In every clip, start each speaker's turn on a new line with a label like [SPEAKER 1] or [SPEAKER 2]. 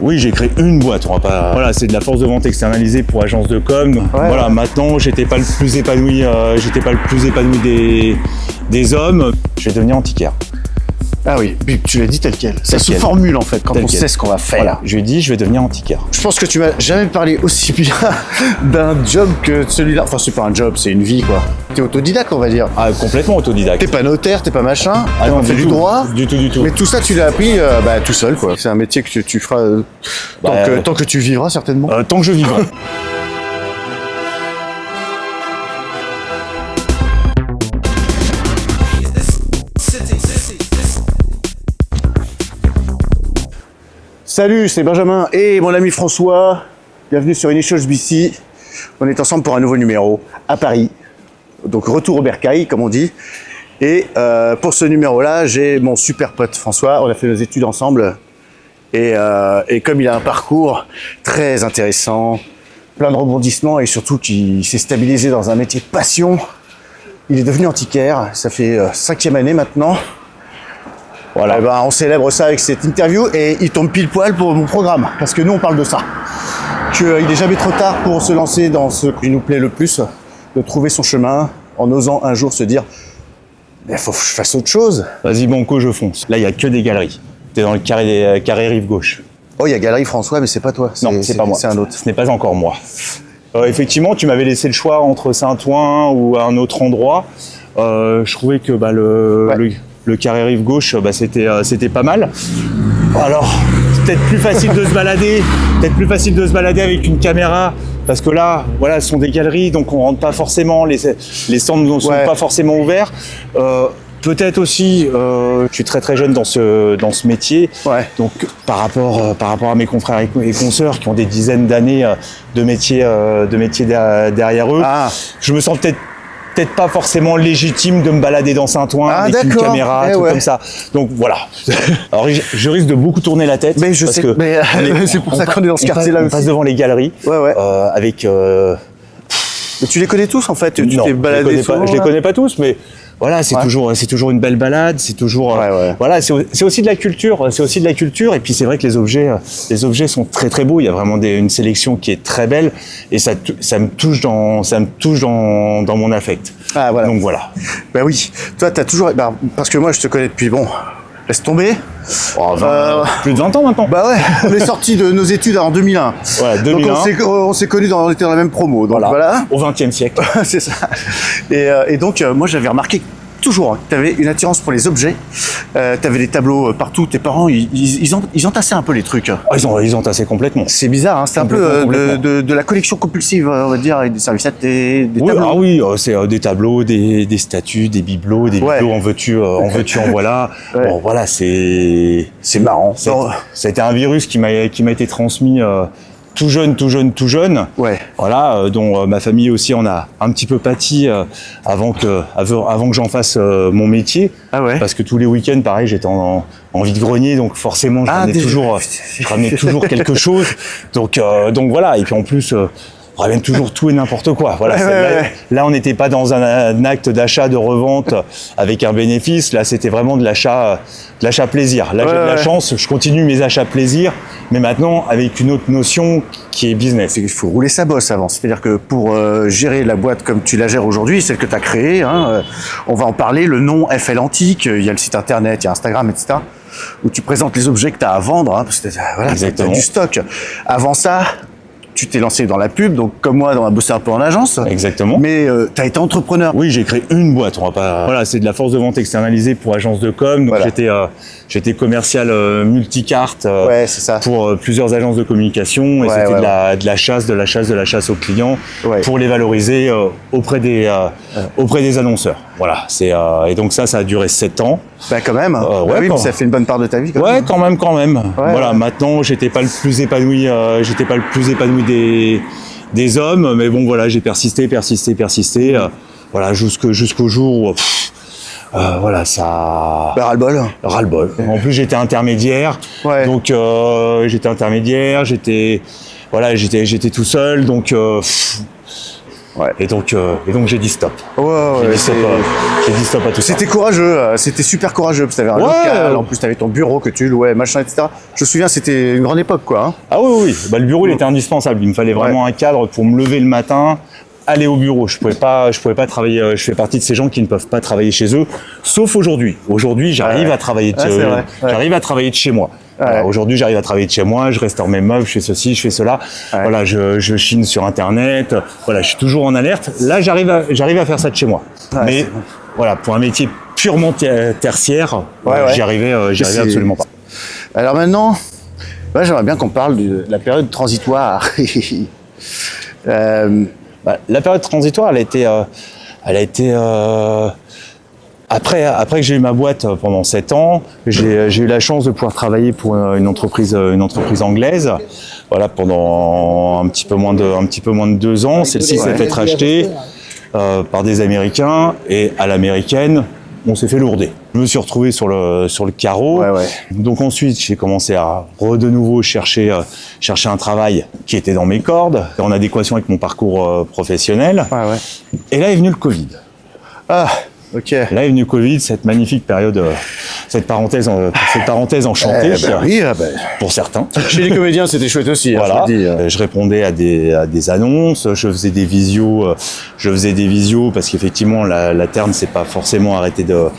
[SPEAKER 1] Oui, j'ai créé une boîte. On va pas... Voilà, c'est de la force de vente externalisée pour agence de com. Donc, voilà, maintenant, j'étais pas le plus épanoui des hommes. Je vais devenir antiquaire.
[SPEAKER 2] Ah oui, puis tu l'as dit tel quel. Ça se formule en fait quand on sait ce qu'on va faire.
[SPEAKER 1] Voilà, je lui ai dit, je vais devenir antiquaire.
[SPEAKER 2] Je pense que tu m'as jamais parlé aussi bien d'un job que celui-là. Enfin, c'est pas un job, c'est une vie quoi. T'es autodidacte, on va dire.
[SPEAKER 1] Ah, complètement autodidacte.
[SPEAKER 2] T'es pas notaire, t'es pas machin.
[SPEAKER 1] Ah non,
[SPEAKER 2] fait du droit.
[SPEAKER 1] Du tout.
[SPEAKER 2] Mais tout ça, tu l'as appris tout seul quoi. C'est un métier que tu feras tant que tu vivras certainement.
[SPEAKER 1] Tant que je vivrai.
[SPEAKER 2] Salut, c'est Benjamin et mon ami François. Bienvenue sur Initials BC. On est ensemble pour un nouveau numéro à Paris. Donc retour au bercail, comme on dit. Et pour ce numéro-là, j'ai mon super pote François. On a fait nos études ensemble. Et comme il a un parcours très intéressant, plein de rebondissements et surtout qu'il s'est stabilisé dans un métier de passion, il est devenu antiquaire. Ça fait 5e année maintenant. Voilà. Et on célèbre ça avec cette interview et il tombe pile poil pour mon programme parce que nous on parle de ça. Il n'est jamais trop tard pour se lancer dans ce qui nous plaît le plus, de trouver son chemin en osant un jour se dire il faut que je fasse autre chose.
[SPEAKER 1] Vas-y banco, je fonce. Là il n'y a que des galeries. T'es dans le carré rive gauche.
[SPEAKER 2] Oh, il y a Galerie François mais c'est pas toi.
[SPEAKER 1] Non, c'est pas moi.
[SPEAKER 2] C'est un autre.
[SPEAKER 1] Ce n'est pas encore moi. Effectivement, tu m'avais laissé le choix entre Saint-Ouen ou un autre endroit. Je trouvais que le carré rive gauche, c'était pas mal. Alors, peut-être plus facile de se balader avec une caméra, parce que là, voilà, ce sont des galeries, donc on rentre pas forcément, les stands ne sont pas forcément ouverts. Peut-être aussi, je suis très jeune dans ce métier, donc par rapport à mes confrères et consoeurs qui ont des dizaines d'années de métier derrière eux, je me sens peut-être pas forcément légitime de me balader dans Saint-Ouen avec une caméra, comme ça. Donc voilà. Alors je risque de beaucoup tourner la tête.
[SPEAKER 2] Mais je sais, c'est pour ça qu'on est dans ce quartier-là aussi.
[SPEAKER 1] On passe devant les galeries avec...
[SPEAKER 2] Mais tu les connais tous en fait. Tu t'es baladé souvent,
[SPEAKER 1] je les connais pas tous, mais voilà, c'est toujours une belle balade. C'est toujours voilà, c'est aussi de la culture. C'est aussi de la culture. Et puis c'est vrai que les objets sont très beaux. Il y a vraiment une sélection qui est très belle et ça me touche dans mon affect.
[SPEAKER 2] Ah voilà.
[SPEAKER 1] Donc voilà.
[SPEAKER 2] Bah oui. Toi, t'as toujours parce que moi, je te connais depuis laisse tomber.
[SPEAKER 1] Plus de 20 ans maintenant.
[SPEAKER 2] Bah ouais, on est sortis de nos études en 2001.
[SPEAKER 1] Ouais, 2001.
[SPEAKER 2] Donc on s'est connus, on était dans la même promo. Donc voilà.
[SPEAKER 1] Au XXe siècle.
[SPEAKER 2] C'est ça. Et donc moi j'avais remarqué toujours que tu avais une attirance pour les objets. Tu avais des tableaux partout. Tes parents, ils entassaient un peu les trucs.
[SPEAKER 1] Ils entassaient complètement.
[SPEAKER 2] C'est bizarre, hein. C'est un peu de la collection compulsive, on va dire, avec des serviettes, des tableaux.
[SPEAKER 1] Ah oui, c'est des tableaux, des statues, des bibelots, en veux-tu, en voilà. Bon, voilà, c'est
[SPEAKER 2] marrant.
[SPEAKER 1] Ça a été un virus qui m'a été transmis tout jeune.
[SPEAKER 2] Ouais.
[SPEAKER 1] Voilà, dont ma famille aussi en a un petit peu pâti avant que j'en fasse mon métier.
[SPEAKER 2] Ah ouais.
[SPEAKER 1] Parce que tous les week-ends, pareil, j'étais en vide-grenier, donc forcément, je ramenais toujours quelque chose. Donc voilà. Et puis en plus, on ramène toujours tout et n'importe quoi. Voilà. Là, on n'était pas dans un acte d'achat, de revente avec un bénéfice. Là, c'était vraiment de l'achat plaisir. Là, j'ai de la chance. Je continue mes achats plaisir, mais maintenant avec une autre notion qui est business.
[SPEAKER 2] Il faut rouler sa bosse avant. C'est-à-dire que pour gérer la boîte comme tu la gères aujourd'hui, celle que tu as créée, on va en parler. Le nom FL Antique, il y a le site internet, il y a Instagram, etc. où tu présentes les objets que tu as à vendre. Parce que tu as du stock. Avant ça, tu t'es lancé dans la pub, donc comme moi, on a bossé un peu en agence.
[SPEAKER 1] Exactement.
[SPEAKER 2] Mais tu as été entrepreneur.
[SPEAKER 1] Oui, j'ai créé une boîte. On va pas. Voilà, c'est de la force de vente externalisée pour agence de com. Donc j'étais commercial multicarte pour plusieurs agences de communication et c'était de la chasse aux clients pour les valoriser auprès des annonceurs. Voilà. Et donc ça a duré 7 ans.
[SPEAKER 2] Bah quand même. Mais ça fait une bonne part de ta vie.
[SPEAKER 1] Quand même. Voilà. Maintenant, j'étais pas le plus épanoui des hommes, mais bon voilà, j'ai persisté. Voilà, jusqu'au jour où voilà, ça...
[SPEAKER 2] ras-le-bol.
[SPEAKER 1] En plus, j'étais intermédiaire. Donc, j'étais tout seul. Donc,
[SPEAKER 2] Ouais.
[SPEAKER 1] Et donc j'ai dit stop.
[SPEAKER 2] Ouais,
[SPEAKER 1] J'ai dit stop à tout ça.
[SPEAKER 2] c'était courageux, c'était super courageux. Parce que t'avais un local, en plus t'avais ton bureau que tu louais, machin, etc. Je me souviens, c'était une grande époque, quoi. Hein.
[SPEAKER 1] Ah oui. Bah, le bureau, il était indispensable. Il me fallait vraiment un cadre pour me lever le matin, aller au bureau. Je pouvais pas travailler. Je fais partie de ces gens qui ne peuvent pas travailler chez eux, sauf aujourd'hui. Aujourd'hui, j'arrive à travailler. J'arrive à travailler de chez moi. Voilà, aujourd'hui, j'arrive à travailler de chez moi, je restaure mes meubles, je fais ceci, je fais cela. Voilà, je chine sur Internet. Voilà, je suis toujours en alerte. Là, j'arrive à faire ça de chez moi. Mais voilà, pour un métier purement tertiaire, j'y arrivais absolument pas.
[SPEAKER 2] Alors maintenant, j'aimerais bien qu'on parle de la période transitoire.
[SPEAKER 1] La période transitoire, elle a été après que j'ai eu ma boîte pendant 7 ans, j'ai eu la chance de pouvoir travailler pour une entreprise anglaise. Voilà, pendant un petit peu moins de 2 ans. Celle-ci s'est fait racheter par des Américains, et à l'américaine, on s'est fait lourder. Je me suis retrouvé sur le carreau. Donc ensuite, j'ai commencé à de nouveau chercher un travail qui était dans mes cordes, en adéquation avec mon parcours professionnel. Et là est venu le Covid.
[SPEAKER 2] Ok.
[SPEAKER 1] Là est venu le Covid, cette magnifique période, cette parenthèse enchantée. Pour certains.
[SPEAKER 2] Chez les comédiens, c'était chouette aussi.
[SPEAKER 1] Voilà. Je répondais à des annonces, je faisais des visios parce qu'effectivement la Terre ne s'est pas forcément arrêté de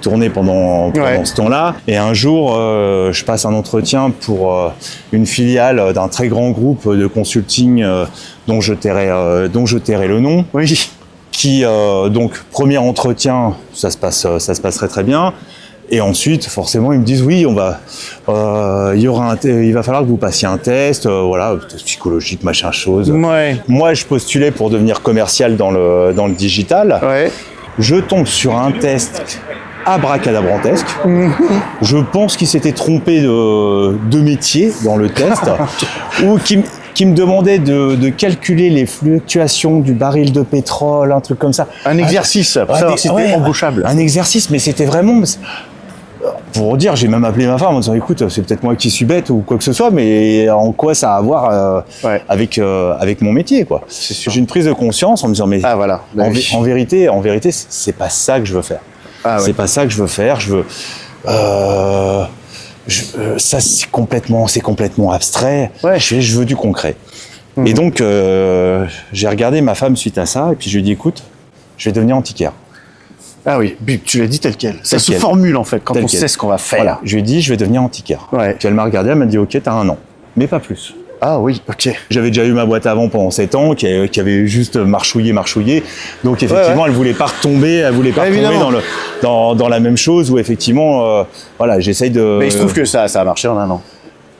[SPEAKER 1] tourner pendant ce temps-là. Et un jour, je passe un entretien pour une filiale d'un très grand groupe de consulting dont je tairai le nom.
[SPEAKER 2] Oui.
[SPEAKER 1] Qui donc premier entretien, ça se passe très très bien, et ensuite forcément ils me disent oui, il va falloir que vous passiez un test, test psychologique, machin chose. Moi je postulais pour devenir commercial dans le digital. Je tombe sur un test abracadabrantesque. Je pense qu'il s'était trompé de métier dans le test, ou qui me demandait de calculer les fluctuations du baril de pétrole, un truc comme ça.
[SPEAKER 2] Un exercice, pour savoir si c'était embauchable.
[SPEAKER 1] Un exercice, mais c'était vraiment... Pour dire, j'ai même appelé ma femme en disant, écoute, c'est peut-être moi qui suis bête ou quoi que ce soit, mais en quoi ça a à voir avec mon métier, quoi. J'ai une prise de conscience en me disant, mais en vérité, c'est pas ça que je veux faire. C'est pas ça que je veux faire. Je veux... ça c'est complètement abstrait. Je veux du concret. Et donc j'ai regardé ma femme suite à ça, et puis je lui ai dit, écoute, je vais devenir antiquaire.
[SPEAKER 2] Ah oui, tu l'as dit tel quel. Ça se formule en fait quand on sait ce qu'on va faire.
[SPEAKER 1] Voilà, je lui ai dit, je vais devenir antiquaire. Puis elle m'a regardé, elle m'a dit, ok, t'as 1 an, mais pas plus.
[SPEAKER 2] Ah oui, ok.
[SPEAKER 1] J'avais déjà eu ma boîte avant pendant 7 ans, qui avait juste marchouillé. Donc effectivement, elle voulait pas retomber dans la même chose où effectivement, j'essaye de...
[SPEAKER 2] Mais il se trouve que ça a marché en 1 an.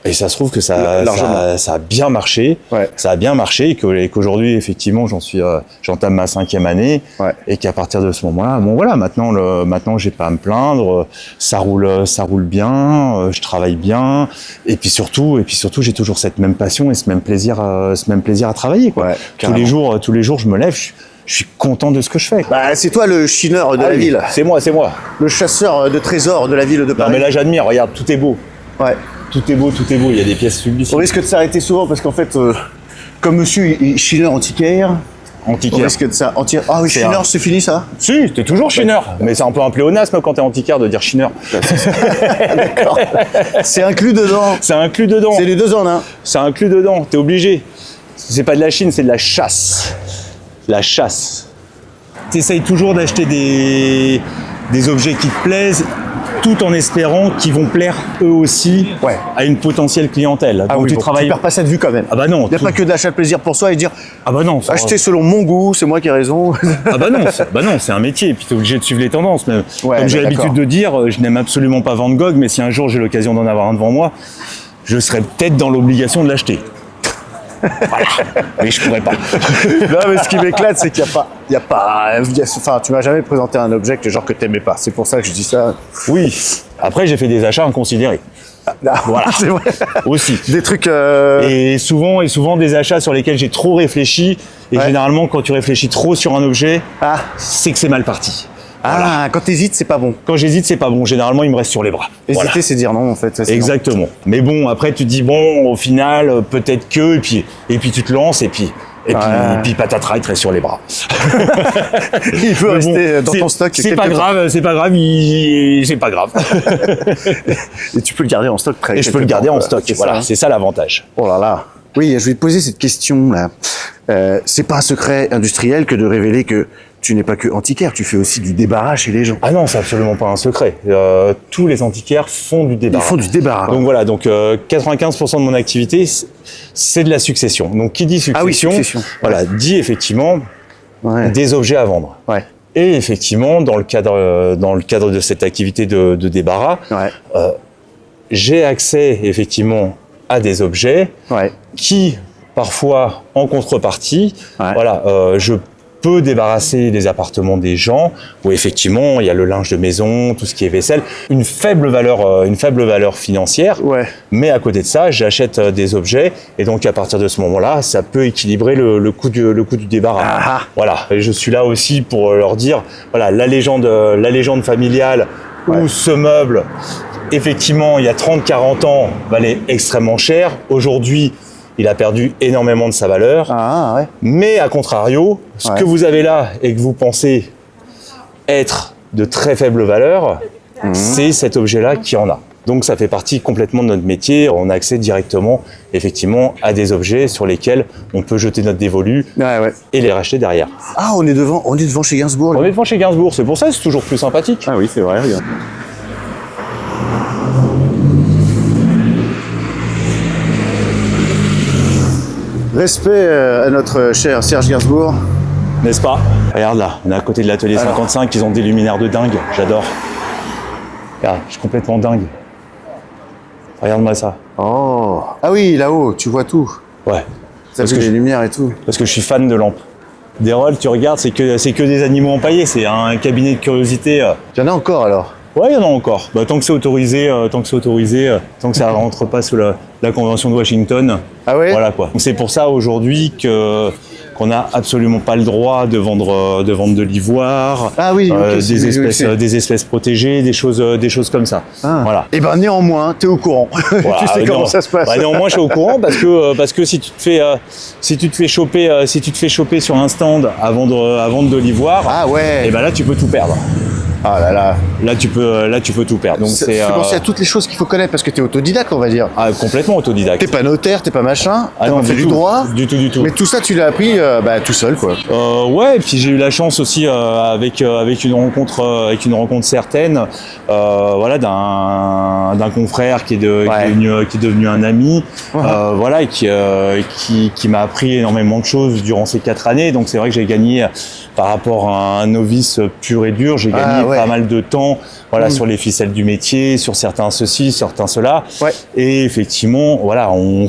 [SPEAKER 1] Et ça se trouve que ça a bien marché. Ça a bien marché, et qu'aujourd'hui, effectivement, j'entame ma 5e année, et qu'à partir de ce moment-là, maintenant, j'ai pas à me plaindre. Ça roule bien. Je travaille bien. Et puis surtout, j'ai toujours cette même passion et ce même plaisir à travailler, quoi. Tous les jours, je me lève. Je suis content de ce que je fais.
[SPEAKER 2] C'est toi le chineur de la ville.
[SPEAKER 1] C'est moi.
[SPEAKER 2] Le chasseur de trésors de la ville de Paris.
[SPEAKER 1] Non, mais là, j'admire. Regarde, tout est beau. Tout est beau. Il y a des pièces sublimes.
[SPEAKER 2] On risque de s'arrêter souvent parce qu'en fait, comme monsieur est chineur antiquaire, on risque de ça. Ah oui, chineur, c'est fini ça?
[SPEAKER 1] Si, t'es toujours chineur. Mais c'est un peu un pléonasme quand t'es antiquaire de dire chineur.
[SPEAKER 2] D'accord. C'est inclus dedans.
[SPEAKER 1] C'est
[SPEAKER 2] les 2 en un.
[SPEAKER 1] C'est inclus dedans, t'es obligé. C'est pas de la Chine, c'est de la chasse. La chasse. T'essayes toujours d'acheter des objets qui te plaisent, tout en espérant qu'ils vont plaire eux aussi à une potentielle clientèle.
[SPEAKER 2] Donc tu perds pas cette vue quand même.
[SPEAKER 1] Ah bah non.
[SPEAKER 2] Il n'y a pas que de l'achat de plaisir pour soi et dire acheter selon mon goût, c'est moi qui ai raison.
[SPEAKER 1] Bah non, c'est un métier, et puis tu es obligé de suivre les tendances. Mais comme j'ai l'habitude de dire, je n'aime absolument pas Van Gogh, mais si un jour j'ai l'occasion d'en avoir un devant moi, je serais peut-être dans l'obligation de l'acheter. Mais je pourrais pas.
[SPEAKER 2] Non, mais ce qui m'éclate, c'est qu'il n'y a pas, enfin, tu m'as jamais présenté un objet que t'aimais pas. C'est pour ça que je dis ça.
[SPEAKER 1] Oui. Après, j'ai fait des achats inconsidérés. Voilà.
[SPEAKER 2] C'est vrai.
[SPEAKER 1] Aussi.
[SPEAKER 2] Des trucs.
[SPEAKER 1] Et souvent des achats sur lesquels j'ai trop réfléchi. Et généralement, quand tu réfléchis trop sur un objet, c'est que c'est mal parti.
[SPEAKER 2] Quand t'hésites, c'est pas bon.
[SPEAKER 1] Quand j'hésite, c'est pas bon. Généralement, il me reste sur les bras.
[SPEAKER 2] Hésiter, c'est dire non, en fait.
[SPEAKER 1] Exactement. Mais bon, après, tu te dis, bon, au final, peut-être que, et puis tu te lances, et puis Et puis patatras, il te reste sur les bras.
[SPEAKER 2] Il peut rester dans ton stock.
[SPEAKER 1] C'est pas grave, c'est pas grave, c'est pas grave.
[SPEAKER 2] Et tu peux le garder en stock
[SPEAKER 1] Et je peux le garder en stock, voilà, c'est ça l'avantage.
[SPEAKER 2] Oh là là. Oui, je vais te poser cette question là. C'est pas un secret industriel que de révéler que tu n'es pas que antiquaire, tu fais aussi du débarras chez les gens.
[SPEAKER 1] Ah non, c'est absolument pas un secret. Tous les antiquaires font du débarras.
[SPEAKER 2] Ils font du débarras.
[SPEAKER 1] Donc voilà, 95% de mon activité, c'est de la succession. Donc qui dit succession, voilà, dit effectivement des objets à vendre.
[SPEAKER 2] Ouais.
[SPEAKER 1] Et effectivement, dans le cadre de cette activité de débarras, j'ai accès effectivement à des objets qui, parfois, en contrepartie, je peux débarrasser les appartements des gens où effectivement il y a le linge de maison, tout ce qui est vaisselle, une faible valeur financière. Mais à côté de ça, j'achète des objets et donc à partir de ce moment-là, ça peut équilibrer le coût du débarras. Voilà. Et je suis là aussi pour leur dire, voilà, la légende familiale où ce meuble, effectivement, il y a 30-40 ans, valait extrêmement cher. Aujourd'hui, il a perdu énormément de sa valeur. Mais à contrario, ce que vous avez là et que vous pensez être de très faible valeur, c'est cet objet-là qui en a. Donc ça fait partie complètement de notre métier. On a accès directement, effectivement, à des objets sur lesquels on peut jeter notre dévolu et les racheter derrière.
[SPEAKER 2] Ah, on est devant chez Gainsbourg.
[SPEAKER 1] On est devant chez Gainsbourg, c'est pour ça que c'est toujours plus sympathique.
[SPEAKER 2] Ah oui, c'est vrai, regarde. Respect à notre cher Serge Gainsbourg.
[SPEAKER 1] N'est-ce pas? Regarde là, on est à côté de l'atelier 55, ils ont des luminaires de dingue, j'adore. Regarde, je suis complètement dingue. Regarde-moi ça.
[SPEAKER 2] Oh. Ah oui, là-haut, tu vois tout.
[SPEAKER 1] Ouais.
[SPEAKER 2] Parce que les lumières et tout.
[SPEAKER 1] Parce que je suis fan de lampes. Des rôles, tu regardes, c'est que des animaux empaillés, c'est un cabinet de curiosité.
[SPEAKER 2] Il y en a encore alors?
[SPEAKER 1] Ouais, il y en a encore. Tant que c'est autorisé, tant que ça rentre pas sous la Convention de Washington.
[SPEAKER 2] Ah ouais?
[SPEAKER 1] Voilà quoi. Donc c'est pour ça aujourd'hui qu'on n'a absolument pas le droit de vendre de l'ivoire, des espèces protégées, des choses comme ça. Voilà.
[SPEAKER 2] Et ben néanmoins, tu es au courant. Tu sais comment ça se passe.
[SPEAKER 1] Néanmoins, je suis au courant parce que si tu te fais choper sur un stand à vendre de l'ivoire, et ben là tu peux tout perdre.
[SPEAKER 2] Ah là là.
[SPEAKER 1] Là tu peux tout perdre. Donc c'est
[SPEAKER 2] penser à toutes les choses qu'il faut connaître parce que tu es autodidacte, on va dire.
[SPEAKER 1] Ah, complètement autodidacte.
[SPEAKER 2] T'es pas notaire, t'es pas machin,
[SPEAKER 1] t'as
[SPEAKER 2] fait du droit.
[SPEAKER 1] Du tout.
[SPEAKER 2] Mais tout ça tu l'as appris tout seul quoi.
[SPEAKER 1] Ouais, et puis j'ai eu la chance aussi avec une rencontre certaine, d'un confrère qui est devenu un ami, et qui m'a appris énormément de choses durant ces 4 années. Donc c'est vrai que j'ai gagné par rapport à un novice pur et dur, j'ai gagné pas mal de temps, sur les ficelles du métier, sur certains ceci, certains cela. Et effectivement, on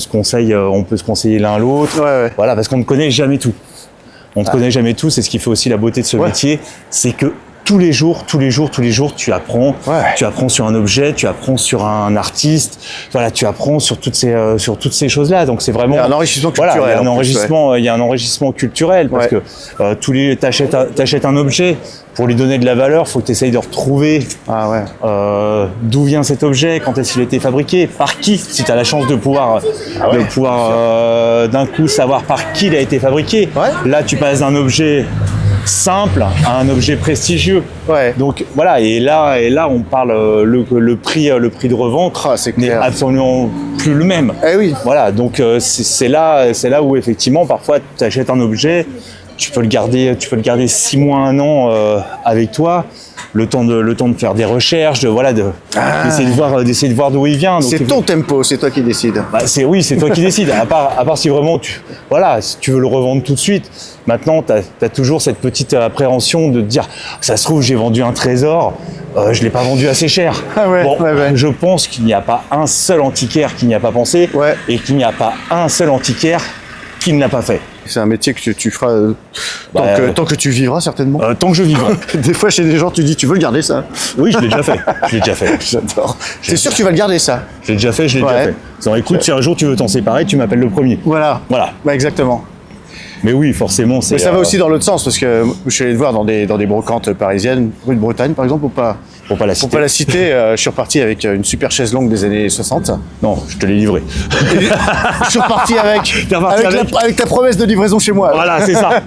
[SPEAKER 1] peut se conseiller l'un l'autre, parce qu'on ne connaît jamais tout. On ne connaît jamais tout, c'est ce qui fait aussi la beauté de ce métier, c'est que tous les jours, tu apprends. Tu apprends sur un objet, tu apprends sur un artiste. Voilà, tu apprends sur toutes ces choses-là. Donc c'est vraiment
[SPEAKER 2] un enrichissement culturel.
[SPEAKER 1] Il y a un enrichissement culturel parce que t'achètes un objet. Pour lui donner de la valeur, il faut que tu essayes de retrouver d'où vient cet objet, quand est-ce qu'il a été fabriqué, par qui, si tu as la chance de pouvoir d'un coup savoir par qui il a été fabriqué. Là, tu passes d'un objet simple à un objet prestigieux. Donc voilà, et là on parle le prix de revente n'est absolument plus le même. Voilà, donc c'est là où effectivement parfois tu achètes un objet, tu peux le garder 6 mois, 1 an avec toi, le temps de faire des recherches, d'essayer de voir d'où il vient.
[SPEAKER 2] C'est ton tempo, c'est toi qui décides.
[SPEAKER 1] C'est toi qui décides. À part si vraiment si tu veux le revendre tout de suite. Maintenant, t'as toujours cette petite appréhension de te dire, ça se trouve, j'ai vendu un trésor, je l'ai pas vendu assez cher. Je pense qu'il n'y a pas un seul antiquaire qui n'y a pas pensé et qu'il n'y a pas un seul antiquaire qui ne l'a pas fait.
[SPEAKER 2] C'est un métier que tu feras tant que tu vivras certainement.
[SPEAKER 1] Tant que je vivrai.
[SPEAKER 2] Des fois chez des gens tu dis tu veux le garder ça?
[SPEAKER 1] Oui, je l'ai déjà fait.
[SPEAKER 2] J'adore. T'es sûr que tu vas le garder ça?
[SPEAKER 1] Je l'ai déjà fait. Écoute, si un jour tu veux t'en séparer, tu m'appelles le premier.
[SPEAKER 2] Voilà. Exactement.
[SPEAKER 1] Mais oui, forcément, c'est.
[SPEAKER 2] Mais ça va aussi dans l'autre sens, parce que je suis allé te voir dans des brocantes parisiennes, rue de Bretagne par exemple,
[SPEAKER 1] Pour pas la citer.
[SPEAKER 2] Pour pas la citer, je suis reparti avec une super chaise longue des années 60.
[SPEAKER 1] Non, je te l'ai livré.
[SPEAKER 2] Je suis reparti avec ta promesse de livraison chez moi.
[SPEAKER 1] Voilà, c'est ça.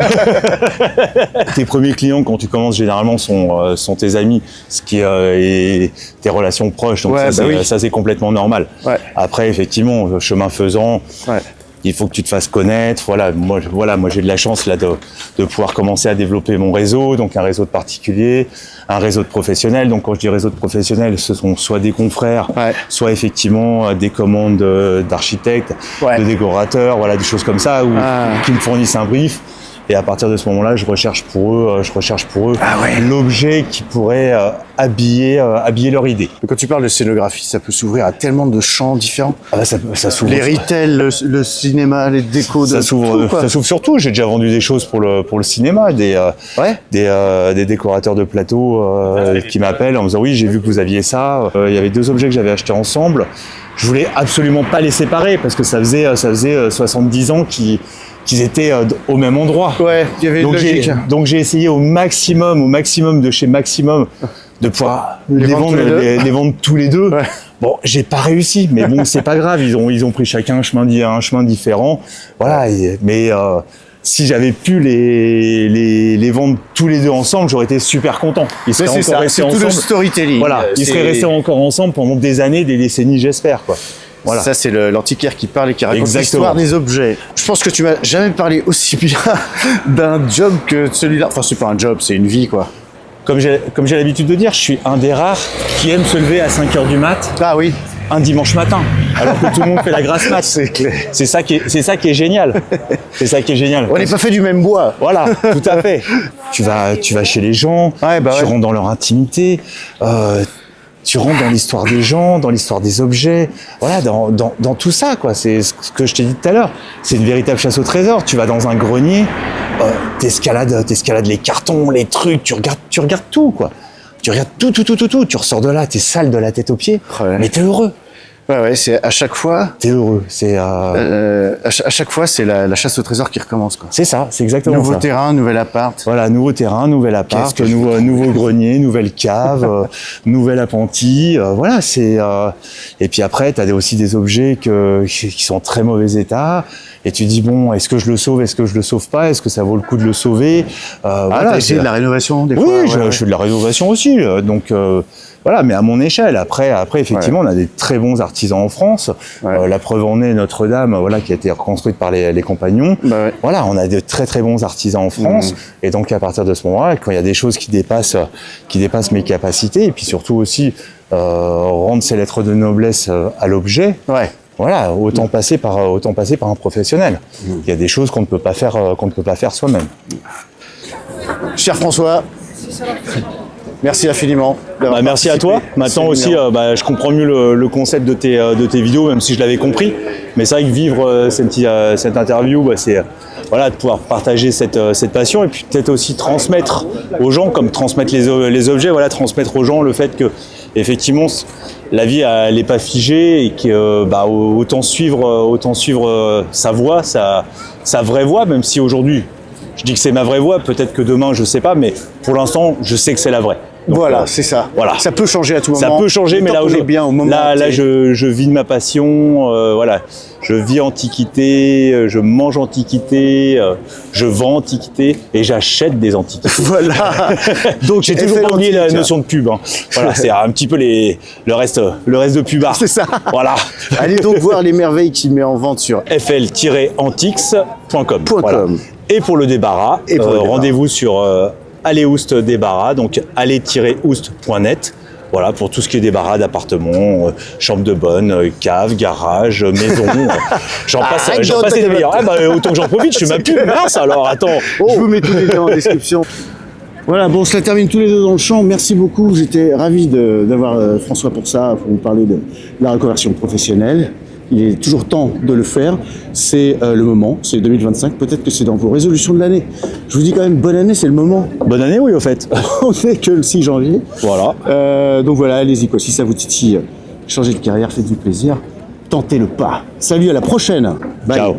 [SPEAKER 1] Tes premiers clients, quand tu commences, généralement, sont tes amis, ce qui est tes relations proches. Donc ça, c'est complètement normal.
[SPEAKER 2] Ouais.
[SPEAKER 1] Après, effectivement, chemin faisant, il faut que tu te fasses connaître. Voilà, moi j'ai de la chance là de pouvoir commencer à développer mon réseau, donc un réseau de particuliers, un réseau de professionnels. Donc quand je dis réseau de professionnels, ce sont soit des confrères, soit effectivement des commandes d'architectes, de décorateurs, voilà, des choses comme ça, qui me fournissent un brief. Et à partir de ce moment-là, je recherche pour eux l'objet qui pourrait habiller leur idée.
[SPEAKER 2] Quand tu parles de scénographie, ça peut s'ouvrir à tellement de champs différents.
[SPEAKER 1] Ça s'ouvre.
[SPEAKER 2] Les retail, le cinéma, les décos,
[SPEAKER 1] ça s'ouvre surtout. J'ai déjà vendu des choses pour le cinéma, des décorateurs de plateau qui m'appellent en me disant oui, j'ai vu que vous aviez ça. Il y avait 2 objets que j'avais achetés ensemble. Je voulais absolument pas les séparer parce que ça faisait 70 ans qu'ils étaient au même endroit.
[SPEAKER 2] Ouais, il y avait une logique.
[SPEAKER 1] Donc j'ai essayé au maximum de chez Maximum de pouvoir les vendre tous les deux. Ouais. Bon, j'ai pas réussi, mais bon, c'est pas grave. Ils ont pris chacun un chemin différent. Voilà. Mais si j'avais pu les vendre tous les deux ensemble, j'aurais été super content. Ils seraient encore restés ensemble.
[SPEAKER 2] C'est tout le storytelling.
[SPEAKER 1] Voilà. Ils seraient restés encore ensemble pendant des années, des décennies, j'espère, quoi. Voilà.
[SPEAKER 2] Ça, c'est l'antiquaire qui parle et qui raconte l'histoire des objets. Je pense que tu m'as jamais parlé aussi bien d'un job que celui-là. Enfin, c'est pas un job, c'est une vie, quoi.
[SPEAKER 1] Comme j'ai l'habitude de dire, je suis un des rares qui aime se lever à 5h du mat.
[SPEAKER 2] Ah oui.
[SPEAKER 1] Un dimanche matin, alors que tout le monde fait la grasse mat.
[SPEAKER 2] C'est clair.
[SPEAKER 1] C'est ça qui est génial. C'est ça qui est génial.
[SPEAKER 2] On n'est pas fait du même bois.
[SPEAKER 1] Voilà, tout à fait. Tu vas chez les gens, tu rentres dans leur intimité. Tu rentres dans l'histoire des gens, dans l'histoire des objets, voilà, dans tout ça, quoi. C'est ce que je t'ai dit tout à l'heure. C'est une véritable chasse au trésor. Tu vas dans un grenier, t'escalades les cartons, les trucs, tu regardes tout, quoi. Tu regardes tout. Tu ressors de là, t'es sale de la tête aux pieds, mais t'es heureux.
[SPEAKER 2] Ouais, c'est à chaque fois.
[SPEAKER 1] T'es heureux. C'est
[SPEAKER 2] à chaque fois, c'est la chasse au trésor qui recommence, quoi.
[SPEAKER 1] C'est ça, c'est exactement
[SPEAKER 2] nouveau
[SPEAKER 1] ça.
[SPEAKER 2] Nouveau terrain, nouvel appart.
[SPEAKER 1] Voilà, nouveau terrain, nouvel appart, nouveau grenier, nouvelle cave, nouvel appentis. Voilà, c'est. Et puis après, t'as aussi des objets qui sont en très mauvais état. Et tu dis bon, est-ce que je le sauve, est-ce que je le sauve pas, est-ce que ça vaut le coup de le sauver?
[SPEAKER 2] Voilà, essayé de la rénovation des fois.
[SPEAKER 1] Oui, je fais de la rénovation aussi. Donc voilà, mais à mon échelle. Après, effectivement, on a des très bons artisans en France. La preuve en est Notre-Dame, voilà, qui a été reconstruite par les compagnons. Voilà, on a de très très bons artisans en France. Et donc à partir de ce moment-là, quand il y a des choses qui dépassent mes capacités, et puis surtout aussi rendre ces lettres de noblesse à l'objet. Voilà, autant passer par un professionnel. Il y a des choses qu'on ne peut pas faire soi-même.
[SPEAKER 2] Cher François, merci infiniment.
[SPEAKER 1] Merci à toi. Maintenant aussi, je comprends mieux le concept de tes vidéos, même si je l'avais compris. Mais c'est vrai que vivre cette interview, c'est voilà, de pouvoir partager cette passion et puis peut-être aussi transmettre aux gens, comme transmettre les objets, voilà, transmettre aux gens le fait que effectivement la vie elle n'est pas figée et que autant suivre sa voie, sa vraie voie, même si aujourd'hui je dis que c'est ma vraie voie, peut-être que demain je sais pas, mais pour l'instant je sais que c'est la vraie. Donc,
[SPEAKER 2] voilà, c'est ça.
[SPEAKER 1] Voilà.
[SPEAKER 2] Ça peut changer à tout moment.
[SPEAKER 1] Ça peut changer, mais là,
[SPEAKER 2] bien au moment
[SPEAKER 1] là je vis de ma passion. Voilà, je vis antiquité, je mange antiquité, je vends antiquité et j'achète des antiquités.
[SPEAKER 2] Voilà.
[SPEAKER 1] Donc j'ai toujours pas oublié la notion de pub. Hein. Voilà, c'est un petit peu le reste de pubard.
[SPEAKER 2] C'est ça.
[SPEAKER 1] Voilà.
[SPEAKER 2] Allez donc voir les merveilles qu'il met en vente sur
[SPEAKER 1] fl-antix.com.
[SPEAKER 2] Voilà.
[SPEAKER 1] Et pour le débarras, rendez-vous sur Allez-Oust débarras, donc allez-oust.net. Voilà, pour tout ce qui est débarras d'appartements, chambre de bonne, cave, garage, maison. J'en passe des meilleurs. Autant que j'en profite, je suis ma pub. Mince alors, attends.
[SPEAKER 2] Je vous mets tous les liens en description. Voilà, bon, on se la termine tous les deux dans le champ. Merci beaucoup. J'étais ravi d'avoir François pour ça, pour vous parler de la reconversion professionnelle. Il est toujours temps de le faire. C'est le moment, c'est 2025. Peut-être que c'est dans vos résolutions de l'année. Je vous dis quand même bonne année, c'est le moment.
[SPEAKER 1] Bonne année, oui, au fait.
[SPEAKER 2] On n'est que le 6 janvier.
[SPEAKER 1] Voilà.
[SPEAKER 2] Donc voilà, allez-y, quoi. Si ça vous titille, changez de carrière, faites-vous plaisir. Tentez le pas. Salut, à la prochaine. Bye.
[SPEAKER 1] Ciao.